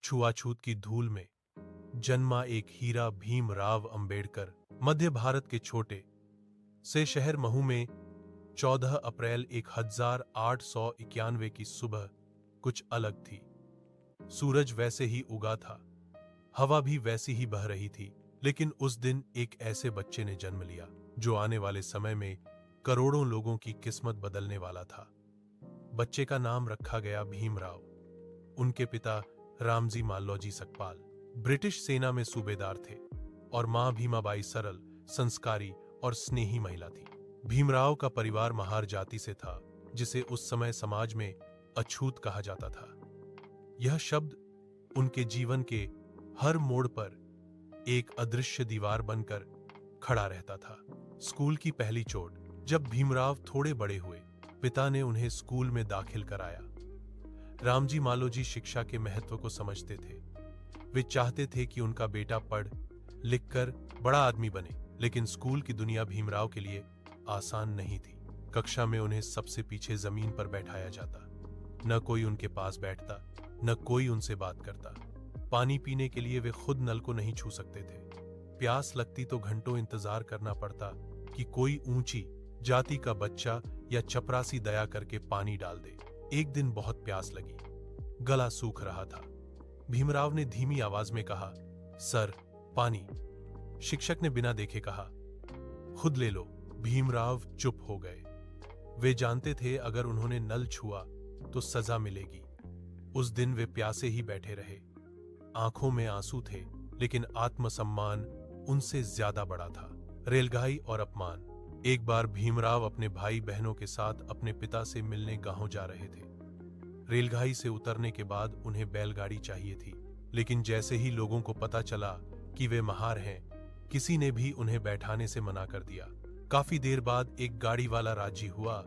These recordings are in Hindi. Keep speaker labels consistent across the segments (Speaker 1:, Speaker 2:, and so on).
Speaker 1: छुआछूत की धूल में जन्मा एक हीरा भीमराव अंबेडकर मध्य भारत के छोटे से शहर महू में 14 अप्रैल 1891 की सुबह कुछ अलग थी। सूरज वैसे ही उगा था, हवा भी वैसी ही बह रही थी, लेकिन उस दिन एक ऐसे बच्चे ने जन्म लिया जो आने वाले समय में करोड़ों लोगों की किस्मत बदलने वाला था। बच्चे का नाम रखा गया भीमराव। उनके पिता रामजी मालोजी सकपाल ब्रिटिश सेना में सूबेदार थे और मां भीमाबाई सरल, संस्कारी और स्नेही महिला थी। भीमराव का परिवार महार जाति से था, जिसे उस समय समाज में अछूत कहा जाता था। यह शब्द उनके जीवन के हर मोड़ पर एक अदृश्य दीवार बनकर खड़ा रहता था। स्कूल की पहली चोट। जब भीमराव थोड़े बड़े हुए, पिता ने उन्हें स्कूल में दाखिल कराया। रामजी मालोजी शिक्षा के महत्व को समझते थे। वे चाहते थे कि उनका बेटा पढ़ लिखकर बड़ा आदमी बने, लेकिन स्कूल की दुनिया भीमराव के लिए आसान नहीं थी। कक्षा में उन्हें सबसे पीछे जमीन पर बैठाया जाता। न कोई उनके पास बैठता, न कोई उनसे बात करता। पानी पीने के लिए वे खुद नल को नहीं छू सकते थे। प्यास लगती तो घंटों इंतजार करना पड़ता कि कोई ऊंची जाति का बच्चा या चपरासी दया करके पानी डाल दे। एक दिन बहुत प्यास लगी, गला सूख रहा था। भीमराव ने धीमी आवाज में कहा, सर, पानी। शिक्षक ने बिना देखे कहा, खुद ले लो। भीमराव चुप हो गए। वे जानते थे अगर उन्होंने नल छुआ तो सजा मिलेगी। उस दिन वे प्यासे ही बैठे रहे। आंखों में आंसू थे, लेकिन आत्मसम्मान उनसे ज्यादा बड़ा था। रेलगाई और अपमान। एक बार भीमराव अपने भाई बहनों के साथ अपने पिता से मिलने गांव जा रहे थे। रेलगाई से उतरने के बाद उन्हें बैलगाड़ी चाहिए थी, लेकिन जैसे ही लोगों को पता चला कि वे महार हैं, किसी ने भी उन्हें बैठाने से मना कर दिया। काफी देर बाद एक गाड़ी वाला राजी हुआ,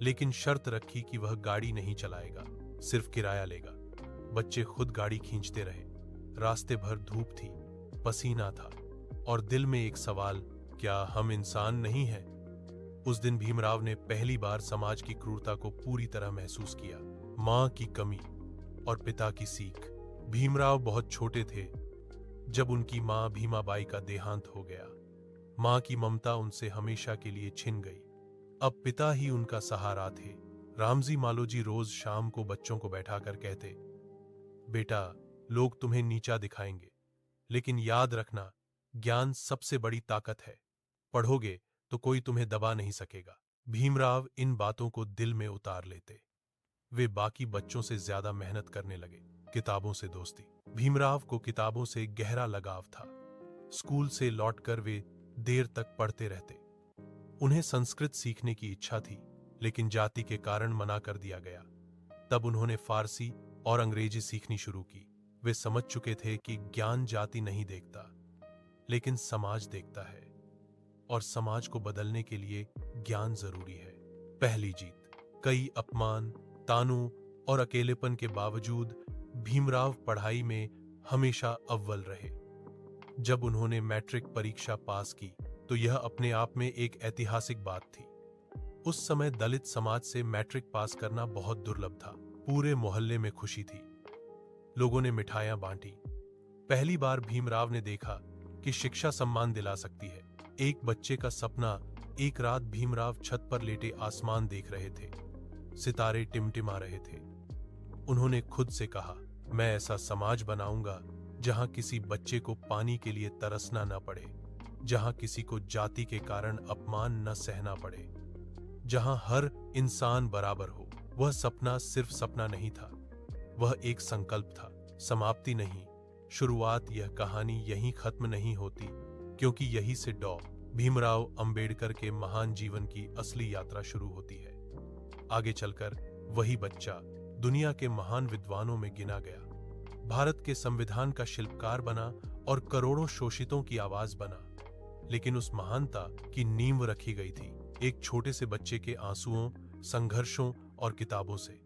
Speaker 1: लेकिन शर्त रखी कि वह गाड़ी नहीं चलाएगा, सिर्फ किराया लेगा। बच्चे खुद गाड़ी खींचते रहे। रास्ते भर धूप थी, पसीना था और दिल में एक सवाल, क्या हम इंसान नहीं हैं? उस दिन भीमराव ने पहली बार समाज की क्रूरता को पूरी तरह महसूस किया। मां की कमी और पिता की सीख। भीमराव बहुत छोटे थे जब उनकी मां भीमाबाई का देहांत हो गया। मां की ममता उनसे हमेशा के लिए छिन गई। अब पिता ही उनका सहारा थे। रामजी मालोजी रोज शाम को बच्चों को बैठाकर कहते, बेटा, लोग तुम्हें नीचा दिखाएंगे, लेकिन याद रखना, ज्ञान सबसे बड़ी ताकत है। पढ़ोगे तो कोई तुम्हें दबा नहीं सकेगा। भीमराव इन बातों को दिल में उतार लेते। वे बाकी बच्चों से ज्यादा मेहनत करने लगे। किताबों से दोस्ती। भीमराव को किताबों से गहरा लगाव था। स्कूल से लौटकर वे देर तक पढ़ते रहते। उन्हें संस्कृत सीखने की इच्छा थी, लेकिन जाति के कारण मना कर दिया गया। तब उन्होंने फारसी और अंग्रेजी सीखनी शुरू की। वे समझ चुके थे कि ज्ञान जाति नहीं देखता, लेकिन समाज देखता है, और समाज को बदलने के लिए ज्ञान जरूरी है। पहली जीत। कई अपमान, तानों और अकेलेपन के बावजूद भीमराव पढ़ाई में हमेशा अव्वल रहे। जब उन्होंने मैट्रिक परीक्षा पास की तो यह अपने आप में एक ऐतिहासिक बात थी। उस समय दलित समाज से मैट्रिक पास करना बहुत दुर्लभ था। पूरे मोहल्ले में खुशी थी। लोगों ने मिठाइयां बांटी। पहली बार भीमराव ने देखा कि शिक्षा सम्मान दिला सकती है। एक बच्चे का सपना। एक रात भीमराव छत पर लेटे आसमान देख रहे थे। सितारे टिमटिमा रहे थे। उन्होंने खुद से कहा, मैं ऐसा समाज बनाऊंगा जहां किसी बच्चे को पानी के लिए तरसना न पड़े, जहां किसी को जाति के कारण अपमान न सहना पड़े, जहां हर इंसान बराबर हो। वह सपना सिर्फ सपना नहीं था, वह एक संकल्प था। समाप्ति नहीं, शुरुआत। यह कहानी यहीं खत्म नहीं होती, क्योंकि यहीं से डॉ. भीमराव अंबेडकर के महान जीवन की असली यात्रा शुरू होती है। आगे चलकर वही बच्चा दुनिया के महान विद्वानों में गिना गया, भारत के संविधान का शिल्पकार बना और करोड़ों शोषितों की आवाज बना। लेकिन उस महानता की नींव रखी गई थी एक छोटे से बच्चे के आंसुओं, संघर्षों और किताबों से।